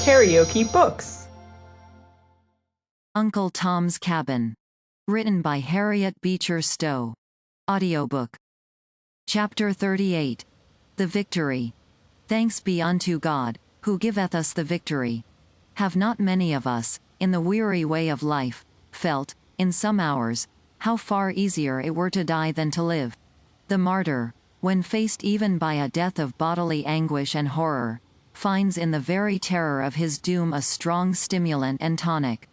KaraokeBooks. Uncle Tom's Cabin. Written by Harriet Beecher Stowe. Audiobook. Chapter 38. The Victory. Thanks be unto God, who giveth us the victory. Have not many of us, in the weary way of life, felt, in some hours, how far easier it were to die than to live? The martyr, when faced even by a death of bodily anguish and horror, finds in the very terror of his doom a strong stimulant and tonic.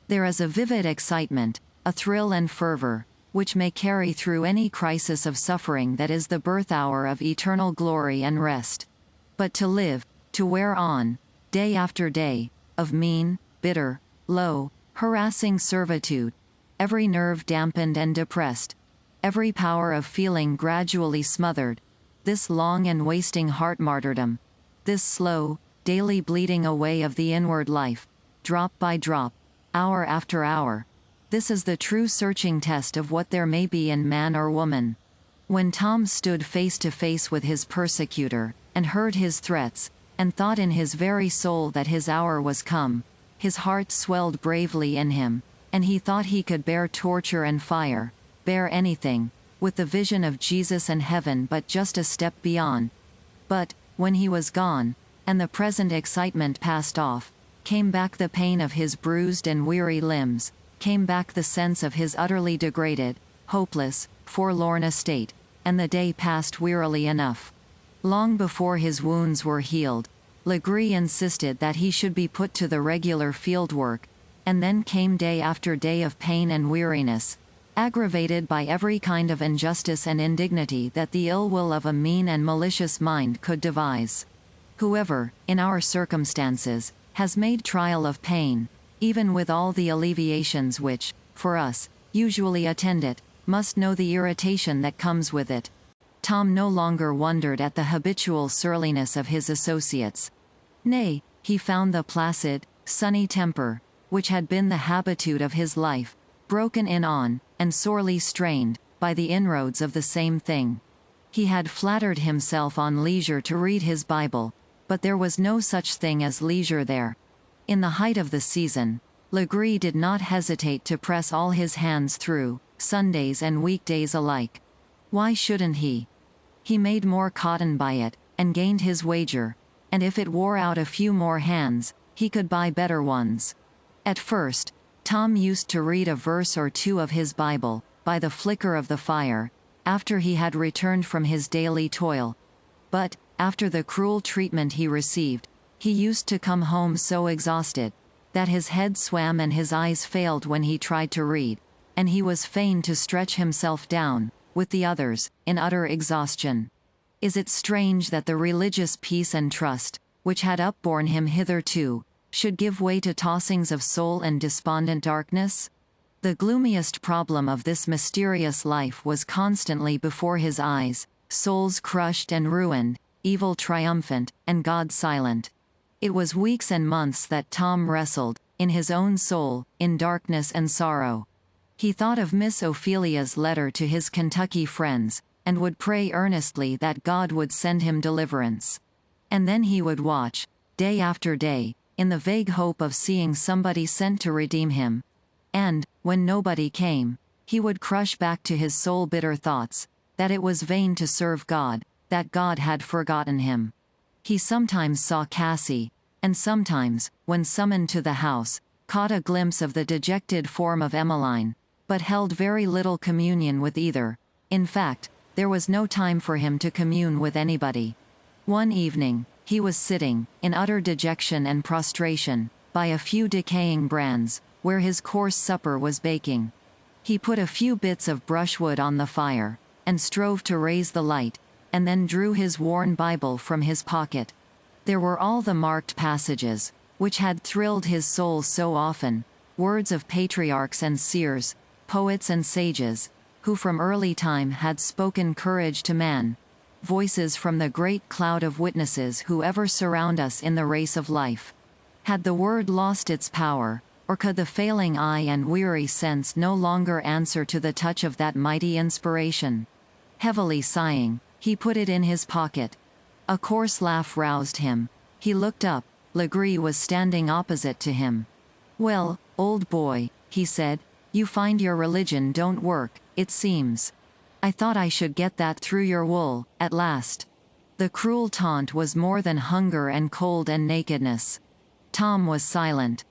There is a vivid excitement, a thrill and fervor, which may carry through any crisis of suffering that is the birth hour of eternal glory and rest. But to live, to wear on, day after day, of mean, bitter, low, harassing servitude, every nerve dampened and depressed, every power of feeling gradually smothered, this long and wasting heart martyrdom, this slow, daily bleeding away of the inward life, drop by drop, hour after hour, this is the true searching test of what there may be in man or woman. When Tom stood face to face with his persecutor, and heard his threats, and thought in his very soul that his hour was come, his heart swelled bravely in him, and he thought he could bear torture and fire, bear anything, with the vision of Jesus and heaven but just a step beyond. But, when he was gone, and the present excitement passed off, came back the pain of his bruised and weary limbs, came back the sense of his utterly degraded, hopeless, forlorn estate, and the day passed wearily enough. Long before his wounds were healed, Legree insisted that he should be put to the regular field work, and then came day after day of pain and weariness, aggravated by every kind of injustice and indignity that the ill will of a mean and malicious mind could devise. Whoever, in our circumstances, has made trial of pain, even with all the alleviations which, for us, usually attend it, must know the irritation that comes with it. Tom no longer wondered at the habitual surliness of his associates. Nay, he found the placid, sunny temper, which had been the habitude of his life, broken in on, and sorely strained, by the inroads of the same thing. He had flattered himself on leisure to read his Bible, but there was no such thing as leisure there. In the height of the season, Legree did not hesitate to press all his hands through, Sundays and weekdays alike. Why shouldn't he? He made more cotton by it, and gained his wager, and if it wore out a few more hands, he could buy better ones. At first, Tom used to read a verse or two of his Bible, by the flicker of the fire, after he had returned from his daily toil. But, after the cruel treatment he received, he used to come home so exhausted, that his head swam and his eyes failed when he tried to read, and he was fain to stretch himself down, with the others, in utter exhaustion. Is it strange that the religious peace and trust, which had upborne him hitherto, should give way to tossings of soul and despondent darkness? The gloomiest problem of this mysterious life was constantly before his eyes, souls crushed and ruined, evil triumphant, and God silent. It was weeks and months that Tom wrestled, in his own soul, in darkness and sorrow. He thought of Miss Ophelia's letter to his Kentucky friends, and would pray earnestly that God would send him deliverance. And then he would watch, day after day, in the vague hope of seeing somebody sent to redeem him. And, when nobody came, he would crush back to his soul bitter thoughts, that it was vain to serve God, that God had forgotten him. He sometimes saw Cassie, and sometimes, when summoned to the house, caught a glimpse of the dejected form of Emmeline, but held very little communion with either. In fact, there was no time for him to commune with anybody. One evening, he was sitting, in utter dejection and prostration, by a few decaying brands, where his coarse supper was baking. He put a few bits of brushwood on the fire, and strove to raise the light, and then drew his worn Bible from his pocket. There were all the marked passages, which had thrilled his soul so often, words of patriarchs and seers, poets and sages, who from early time had spoken courage to man, voices from the great cloud of witnesses who ever surround us in the race of life. Had the word lost its power, or could the failing eye and weary sense no longer answer to the touch of that mighty inspiration? Heavily sighing, he put it in his pocket. A coarse laugh roused him. He looked up, Legree was standing opposite to him. "Well, old boy," he said, "you find your religion don't work, it seems. I thought I should get that through your wool, at last." The cruel taunt was more than hunger and cold and nakedness. Tom was silent.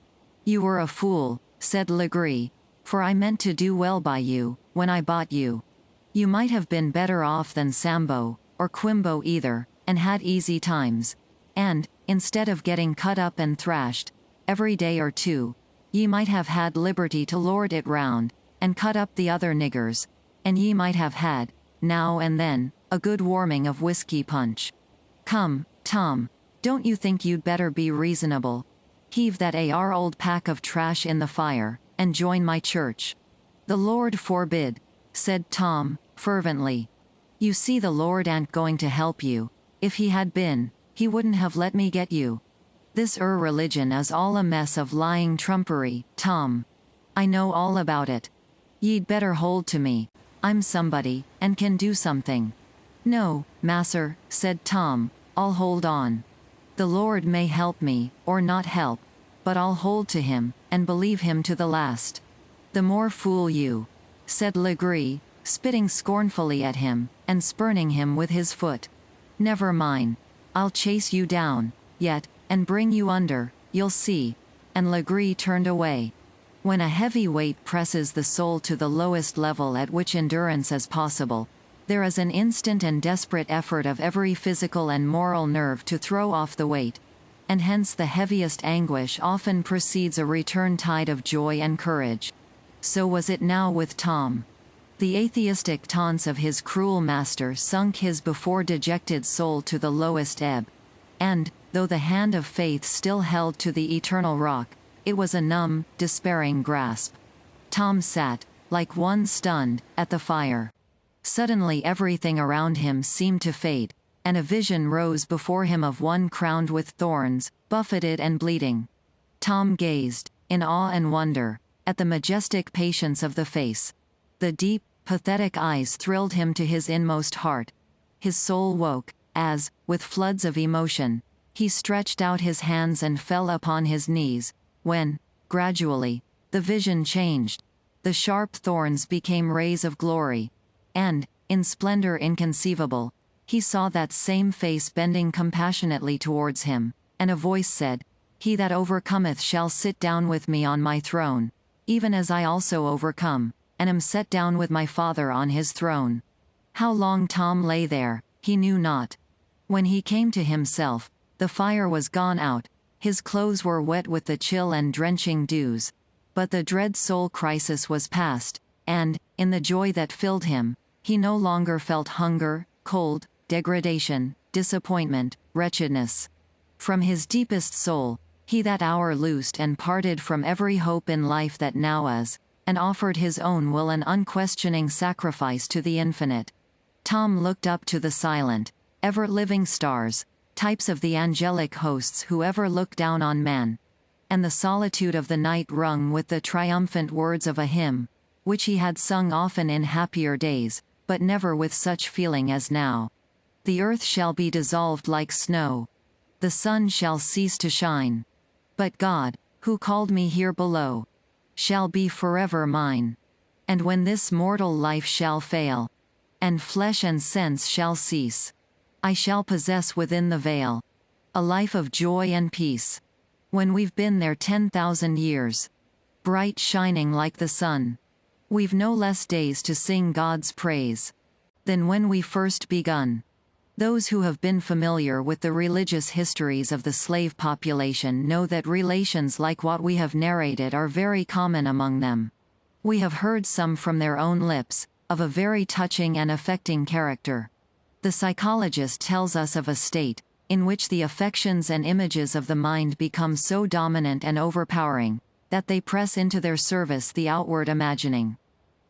"You were a fool," said Legree, "for I meant to do well by you, when I bought you. You might have been better off than Sambo, or Quimbo either, and had easy times. And, instead of getting cut up and thrashed, every day or two, ye might have had liberty to lord it round, and cut up the other niggers, and ye might have had, now and then, a good warming of whiskey punch. Come, Tom, don't you think you'd better be reasonable? Heave that old pack of trash in the fire, and join my church." "The Lord forbid," said Tom, fervently. "You see, the Lord ain't going to help you. If he had been, he wouldn't have let me get you. This religion is all a mess of lying trumpery, Tom. I know all about it. Ye'd better hold to me. I'm somebody, and can do something." "No, masser," said Tom, "I'll hold on. The Lord may help me, or not help, but I'll hold to him, and believe him to the last." "The more fool you," said Legree, spitting scornfully at him, and spurning him with his foot. "Never mind. I'll chase you down, yet, and bring you under, you'll see." And Legree turned away. When a heavy weight presses the soul to the lowest level at which endurance is possible, there is an instant and desperate effort of every physical and moral nerve to throw off the weight, and hence the heaviest anguish often precedes a return tide of joy and courage. So was it now with Tom. The atheistic taunts of his cruel master sunk his before dejected soul to the lowest ebb, and, though the hand of faith still held to the eternal rock, it was a numb, despairing grasp. Tom sat, like one stunned, at the fire. Suddenly everything around him seemed to fade, and a vision rose before him of one crowned with thorns, buffeted and bleeding. Tom gazed, in awe and wonder, at the majestic patience of the face. The deep, pathetic eyes thrilled him to his inmost heart. His soul woke, as, with floods of emotion, he stretched out his hands and fell upon his knees, when, gradually, the vision changed. The sharp thorns became rays of glory, and, in splendor inconceivable, he saw that same face bending compassionately towards him, and a voice said, "He that overcometh shall sit down with me on my throne, even as I also overcome, and am set down with my Father on his throne." How long Tom lay there, he knew not. When he came to himself, the fire was gone out, his clothes were wet with the chill and drenching dews, but the dread soul crisis was past, and, in the joy that filled him, he no longer felt hunger, cold, degradation, disappointment, wretchedness. From his deepest soul, he that hour loosed and parted from every hope in life that now is, and offered his own will an unquestioning sacrifice to the infinite. Tom looked up to the silent, ever-living stars, types of the angelic hosts who ever look down on man, and the solitude of the night rung with the triumphant words of a hymn, which he had sung often in happier days, but never with such feeling as now. "The earth shall be dissolved like snow. The sun shall cease to shine. But God, who called me here below, shall be forever mine. And when this mortal life shall fail, and flesh and sense shall cease, I shall possess within the veil a life of joy and peace. When we've been there 10,000 years, bright shining like the sun, we've no less days to sing God's praise than when we first begun." Those who have been familiar with the religious histories of the slave population know that relations like what we have narrated are very common among them. We have heard some from their own lips, of a very touching and affecting character. The psychologist tells us of a state, in which the affections and images of the mind become so dominant and overpowering, that they press into their service the outward imagining.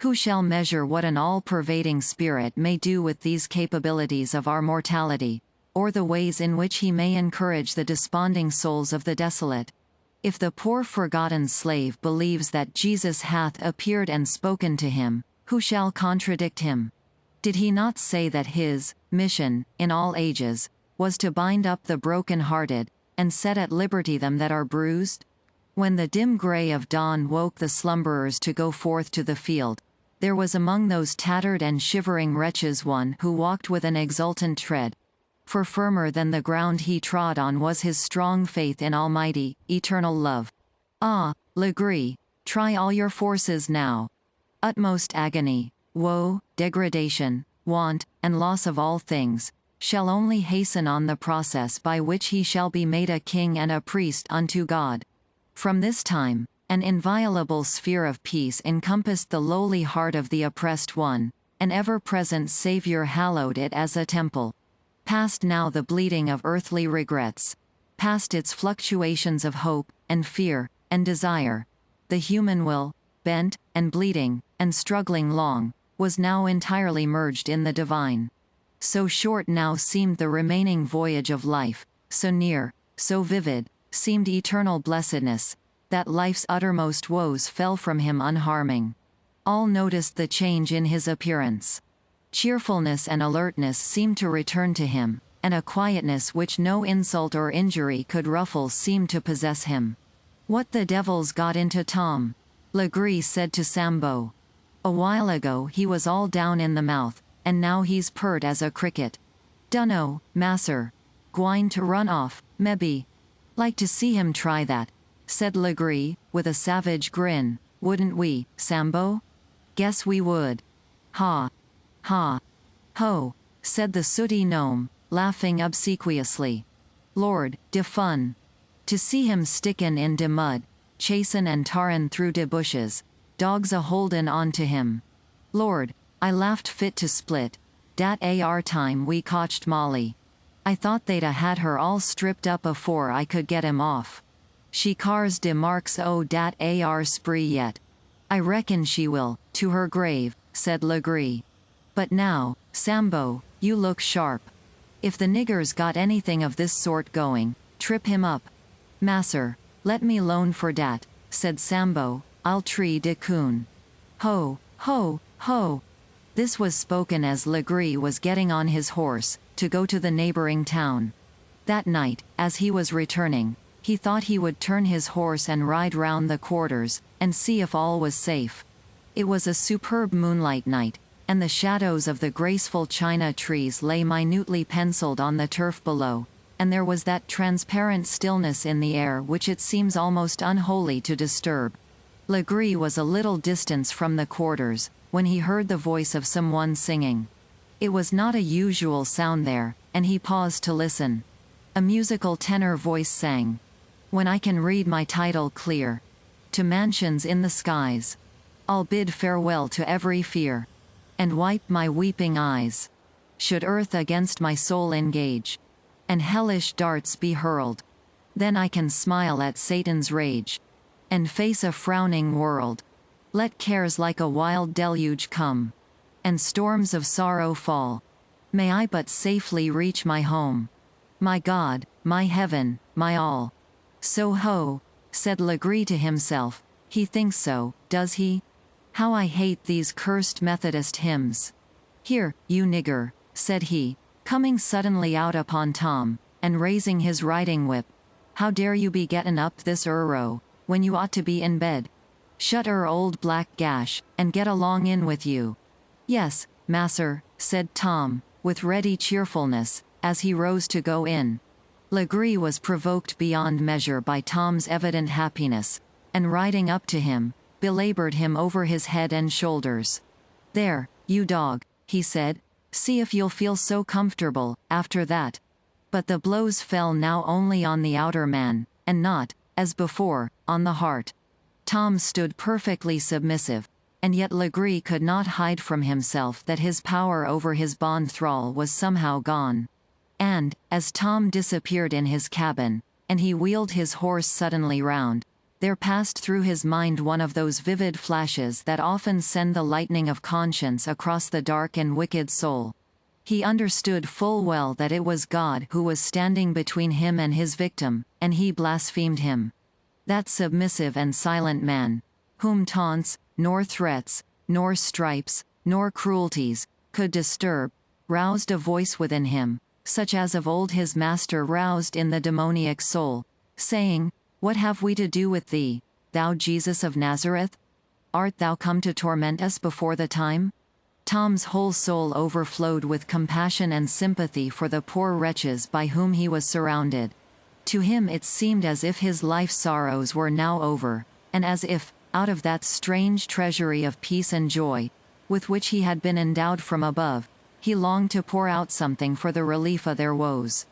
Who shall measure what an all-pervading spirit may do with these capabilities of our mortality, or the ways in which he may encourage the desponding souls of the desolate? If the poor forgotten slave believes that Jesus hath appeared and spoken to him, who shall contradict him? Did he not say that his mission, in all ages, was to bind up the broken-hearted, and set at liberty them that are bruised? When the dim grey of dawn woke the slumberers to go forth to the field, there was among those tattered and shivering wretches one who walked with an exultant tread. For firmer than the ground he trod on was his strong faith in almighty, eternal love. Ah, Legree, try all your forces now. Utmost agony, woe, degradation, want, and loss of all things, shall only hasten on the process by which he shall be made a king and a priest unto God. From this time, an inviolable sphere of peace encompassed the lowly heart of the oppressed one, an ever-present Saviour hallowed it as a temple. Past now the bleeding of earthly regrets. Past its fluctuations of hope, and fear, and desire. The human will, bent, and bleeding, and struggling long, was now entirely merged in the divine. So short now seemed the remaining voyage of life, so near, so vivid, seemed eternal blessedness, that life's uttermost woes fell from him unharming. All noticed the change in his appearance. Cheerfulness and alertness seemed to return to him, and a quietness which no insult or injury could ruffle seemed to possess him. "What the devil's got into Tom?" Legree said to Sambo. "A while ago he was all down in the mouth, and now he's pert as a cricket." "Dunno, masser. Gwine to run off, mebbe." "Like to see him try that," said Legree, with a savage grin. "Wouldn't we, Sambo?" "Guess we would." "Ha! Ha! Ho!" said the sooty gnome, laughing obsequiously. "Lord, de fun! To see him stickin' in de mud, chasin' and tarrin' through de bushes, dogs a holdin' on to him. Lord, I laughed fit to split, dat ar time we cotched Molly. I thought they'd a had her all stripped up afore I could get 'em off. She cars de marks o' dat ar spree yet. I reckon she will, to her grave," said Legree. "But now, Sambo, you look sharp. If the nigger's got anything of this sort going, trip him up." "Masser, let me lone for dat," said Sambo, "I'll tree de coon." "Ho, ho, ho!" This was spoken as Legree was getting on his horse, to go to the neighboring town. That night, as he was returning, he thought he would turn his horse and ride round the quarters, and see if all was safe. It was a superb moonlight night, and the shadows of the graceful china trees lay minutely penciled on the turf below, and there was that transparent stillness in the air which it seems almost unholy to disturb. Legree was a little distance from the quarters, when he heard the voice of some one singing. It was not a usual sound there, and he paused to listen. A musical tenor voice sang, "When I can read my title clear, to mansions in the skies, I'll bid farewell to every fear, and wipe my weeping eyes. Should earth against my soul engage, and hellish darts be hurled, then I can smile at Satan's rage, and face a frowning world. Let cares like a wild deluge come, and storms of sorrow fall. May I but safely reach my home. My God, my heaven, my all." "So ho," said Legree to himself, "he thinks so, does he? How I hate these cursed Methodist hymns. Here, you nigger," said he, coming suddenly out upon Tom, and raising his riding whip. "How dare you be gettin' up this row, when you ought to be in bed? Shut old black gash, and get along in with you." "Yes, masser," said Tom, with ready cheerfulness, as he rose to go in. Legree was provoked beyond measure by Tom's evident happiness, and riding up to him, belabored him over his head and shoulders. "There, you dog," he said, "see if you'll feel so comfortable, after that." But the blows fell now only on the outer man, and not, as before, on the heart. Tom stood perfectly submissive, and yet Legree could not hide from himself that his power over his bond thrall was somehow gone. And, as Tom disappeared in his cabin, and he wheeled his horse suddenly round, there passed through his mind one of those vivid flashes that often send the lightning of conscience across the dark and wicked soul. He understood full well that it was God who was standing between him and his victim, and he blasphemed him. That submissive and silent man, whom taunts, nor threats, nor stripes, nor cruelties, could disturb, roused a voice within him, such as of old his master roused in the demoniac soul, saying, "What have we to do with thee, thou Jesus of Nazareth? Art thou come to torment us before the time?" Tom's whole soul overflowed with compassion and sympathy for the poor wretches by whom he was surrounded. To him it seemed as if his life's sorrows were now over, and as if, out of that strange treasury of peace and joy, with which he had been endowed from above, he longed to pour out something for the relief of their woes.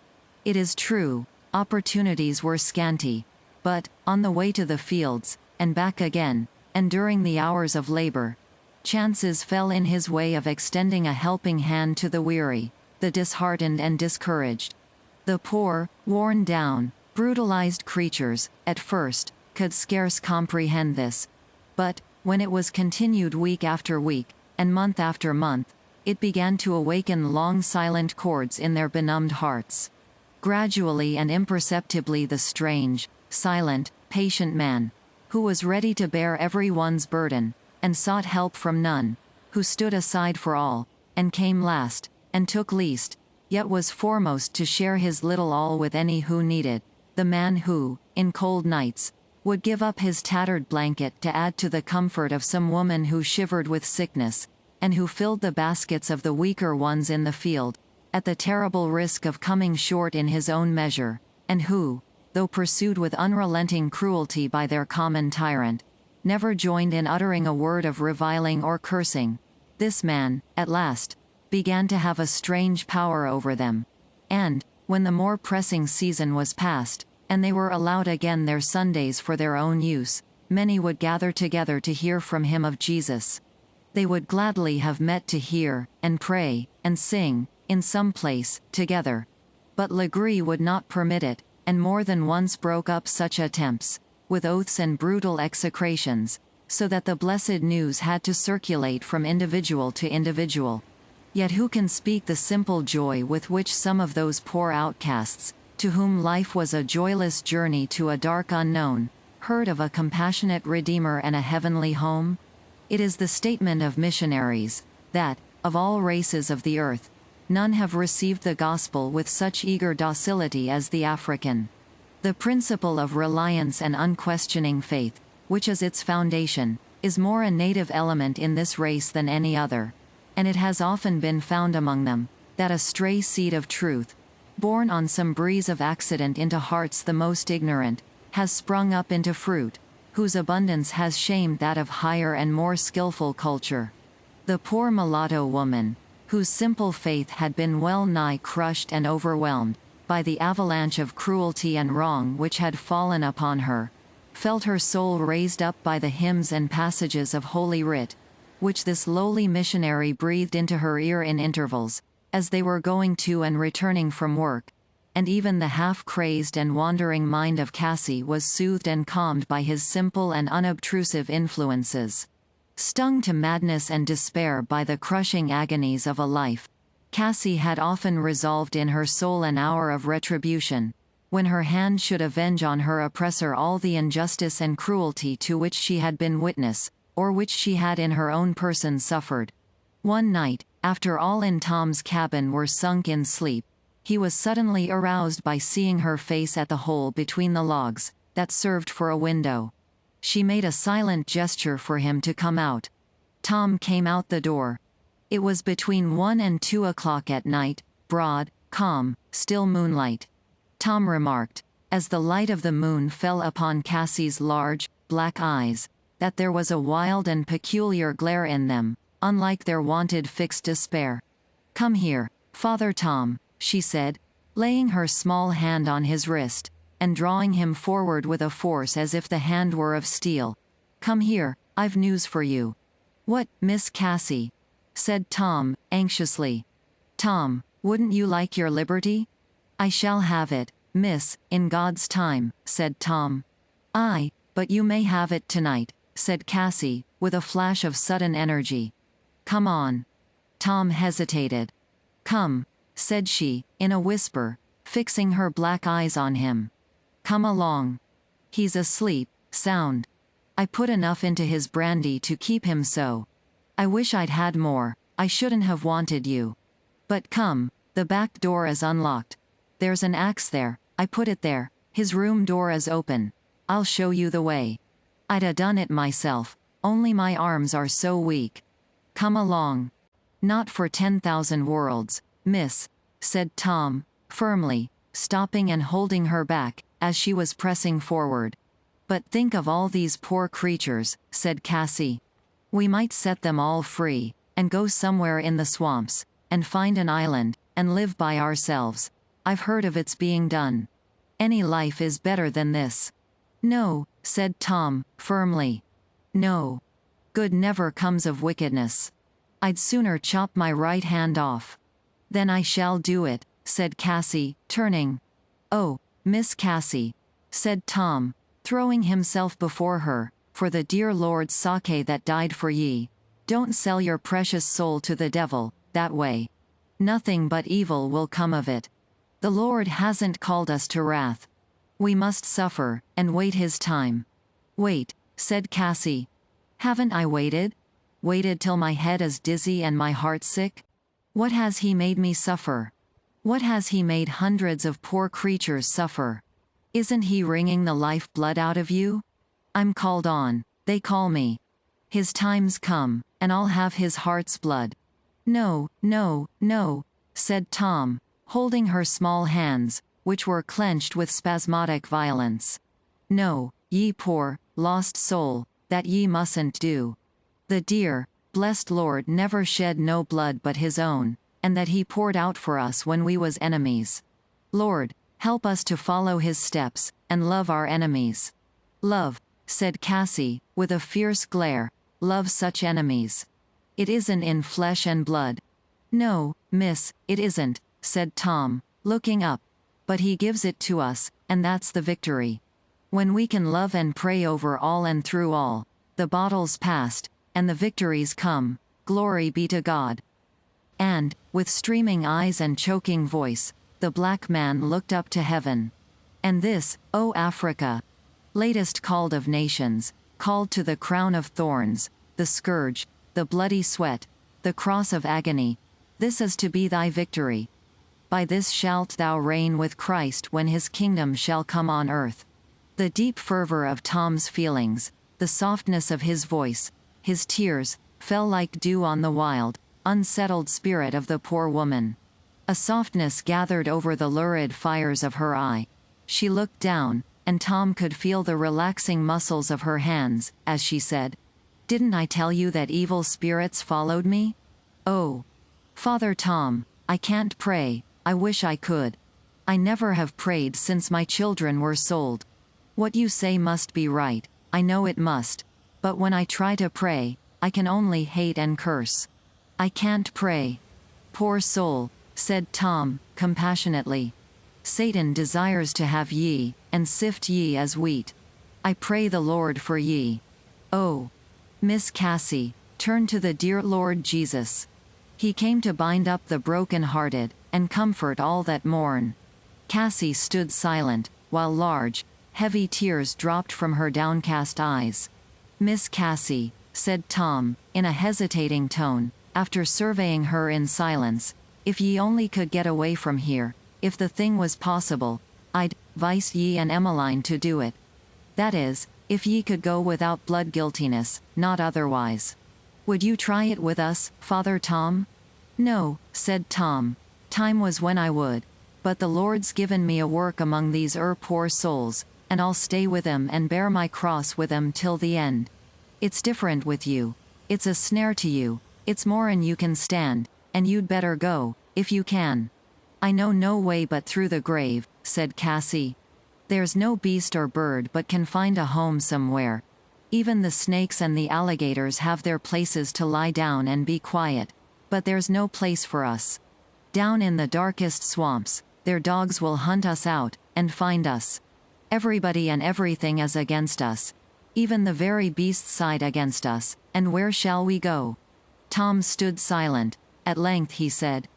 It is true, opportunities were scanty, but, on the way to the fields, and back again, and during the hours of labor, chances fell in his way of extending a helping hand to the weary, the disheartened and discouraged. The poor, worn down, brutalized creatures, at first, could scarce comprehend this. But, when it was continued week after week, and month after month, it began to awaken long silent chords in their benumbed hearts. Gradually and imperceptibly the strange, silent, patient man, who was ready to bear every one's burden, and sought help from none, who stood aside for all, and came last, and took least, yet was foremost to share his little all with any who needed, the man who, in cold nights, would give up his tattered blanket to add to the comfort of some woman who shivered with sickness, and who filled the baskets of the weaker ones in the field, at the terrible risk of coming short in his own measure, and who, though pursued with unrelenting cruelty by their common tyrant, never joined in uttering a word of reviling or cursing. This man, at last, began to have a strange power over them. And, when the more pressing season was past, and they were allowed again their Sundays for their own use, many would gather together to hear from him of Jesus. They would gladly have met to hear, and pray, and sing, in some place, together. But Legree would not permit it, and more than once broke up such attempts, with oaths and brutal execrations, so that the blessed news had to circulate from individual to individual. Yet who can speak the simple joy with which some of those poor outcasts, to whom life was a joyless journey to a dark unknown, heard of a compassionate Redeemer and a heavenly home? It is the statement of missionaries, that, of all races of the earth, none have received the gospel with such eager docility as the African. The principle of reliance and unquestioning faith, which is its foundation, is more a native element in this race than any other, and it has often been found among them, that a stray seed of truth, born on some breeze of accident into hearts the most ignorant, has sprung up into fruit, whose abundance has shamed that of higher and more skillful culture. The poor mulatto woman, whose simple faith had been well nigh crushed and overwhelmed by the avalanche of cruelty and wrong which had fallen upon her, felt her soul raised up by the hymns and passages of Holy Writ, which this lowly missionary breathed into her ear in intervals, as they were going to and returning from work, and even the half-crazed and wandering mind of Cassie was soothed and calmed by his simple and unobtrusive influences. Stung to madness and despair by the crushing agonies of a life, Cassie had often resolved in her soul an hour of retribution, when her hand should avenge on her oppressor all the injustice and cruelty to which she had been witness, or which she had in her own person suffered. One night, after all in Tom's cabin were sunk in sleep, he was suddenly aroused by seeing her face at the hole between the logs, that served for a window. She made a silent gesture for him to come out. Tom came out the door. It was between 1 and 2 o'clock at night, broad, calm, still moonlight. Tom remarked, as the light of the moon fell upon Cassie's large, black eyes, that there was a wild and peculiar glare in them, unlike their wonted fixed despair. "Come here, Father Tom," she said, laying her small hand on his wrist, and drawing him forward with a force as if the hand were of steel. "Come here, I've news for you." "What, Miss Cassie?" said Tom, anxiously. "Tom, wouldn't you like your liberty?" "I shall have it, miss, in God's time," said Tom. "Aye, but you may have it tonight," said Cassie, with a flash of sudden energy. "Come on." Tom hesitated. "Come," said she, in a whisper, fixing her black eyes on him. "Come along. He's asleep, sound. I put enough into his brandy to keep him so. I wish I'd had more, I shouldn't have wanted you. But come, The back door is unlocked. There's an axe there, I put it there. His room door is open. I'll show you the way. I'd a done it myself, only my arms are so weak. Come along. Not for 10,000 worlds, miss, said Tom, firmly, stopping and holding her back, as she was pressing forward. But think of all these poor creatures, said Cassie. We might set them all free, and go somewhere in the swamps, and find an island, and live by ourselves. I've heard of its being done. Any life is better than this. No, said Tom, firmly. No. Good never comes of wickedness. I'd sooner chop my right hand off. Then I shall do it, said Cassie, turning. Oh, Miss Cassie, said Tom, throwing himself before her, for the dear Lord's sake that died for ye. Don't sell your precious soul to the devil, that way. Nothing but evil will come of it. The Lord hasn't called us to wrath. We must suffer, and wait his time. Wait, said Cassie. Haven't I waited? Waited till my head is dizzy and my heart sick? What has he made me suffer? What has he made hundreds of poor creatures suffer? Isn't he wringing the life blood out of you? I'm called on, they call me. His time's come, and I'll have his heart's blood. No, no, no, said Tom, holding her small hands, which were clenched with spasmodic violence. No, ye poor, lost soul, that ye mustn't do. The dear, blessed Lord never shed no blood but his own, and that he poured out for us when we was enemies. Lord, help us to follow his steps, and love our enemies. Love, said Cassie, with a fierce glare, love such enemies. It isn't in flesh and blood. No, miss, it isn't, said Tom, looking up. But he gives it to us, and that's the victory. When we can love and pray over all and through all, the battle's past, and the victories come, glory be to God. And, with streaming eyes and choking voice, the black man looked up to heaven. And this, O Africa, latest called of nations, called to the crown of thorns, the scourge, the bloody sweat, the cross of agony, this is to be thy victory. By this shalt thou reign with Christ when his kingdom shall come on earth. The deep fervor of Tom's feelings, the softness of his voice, his tears, fell like dew on the wild, unsettled spirit of the poor woman. A softness gathered over the lurid fires of her eye. She looked down, and Tom could feel the relaxing muscles of her hands, as she said, "Didn't I tell you that evil spirits followed me? Oh, Father Tom, I can't pray, I wish I could. I never have prayed since my children were sold. What you say must be right, I know it must, but when I try to pray, I can only hate and curse. I can't pray." "Poor soul," said Tom, compassionately. "Satan desires to have ye, and sift ye as wheat. I pray the Lord for ye." "Oh, Miss Cassie, turn to the dear Lord Jesus. He came to bind up the broken-hearted, and comfort all that mourn." Cassie stood silent, while large, heavy tears dropped from her downcast eyes. "Miss Cassie," said Tom, in a hesitating tone, after surveying her in silence, "if ye only could get away from here, if the thing was possible, I'd advise ye and Emmeline to do it. That is, if ye could go without blood guiltiness, not otherwise. Would you try it with us, Father Tom?" "No," said Tom. "Time was when I would. But the Lord's given me a work among these poor souls, and I'll stay with 'em and bear my cross with 'em till the end. It's different with you. It's a snare to you, it's more'n you can stand, and you'd better go, if you can." "I know no way but through the grave," said Cassie. "There's no beast or bird but can find a home somewhere. Even the snakes and the alligators have their places to lie down and be quiet, but there's no place for us. Down in the darkest swamps, their dogs will hunt us out, and find us. Everybody and everything is against us. Even the very beasts side against us, and where shall we go?" Tom stood silent. At length he said,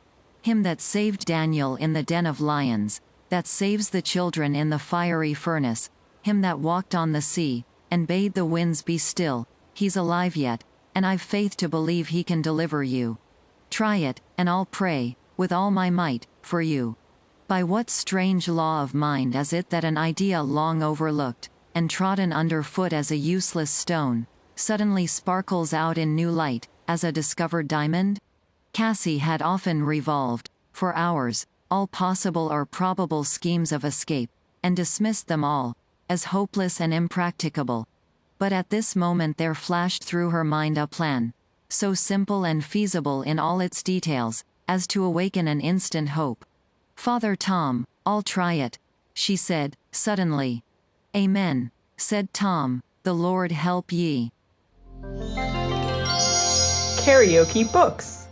"Him that saved Daniel in the den of lions, that saves the children in the fiery furnace, him that walked on the sea, and bade the winds be still, he's alive yet, and I've faith to believe he can deliver you. Try it, and I'll pray, with all my might, for you. By what strange law of mind is it that an idea long overlooked, and trodden under foot as a useless stone, suddenly sparkles out in new light, as a discovered diamond? Cassie had often revolved, for hours, all possible or probable schemes of escape, and dismissed them all, as hopeless and impracticable. But at this moment there flashed through her mind a plan, so simple and feasible in all its details, as to awaken an instant hope. "Father Tom, I'll try it," she said, suddenly. "Amen," said Tom, "the Lord help ye." KaraokeBooks.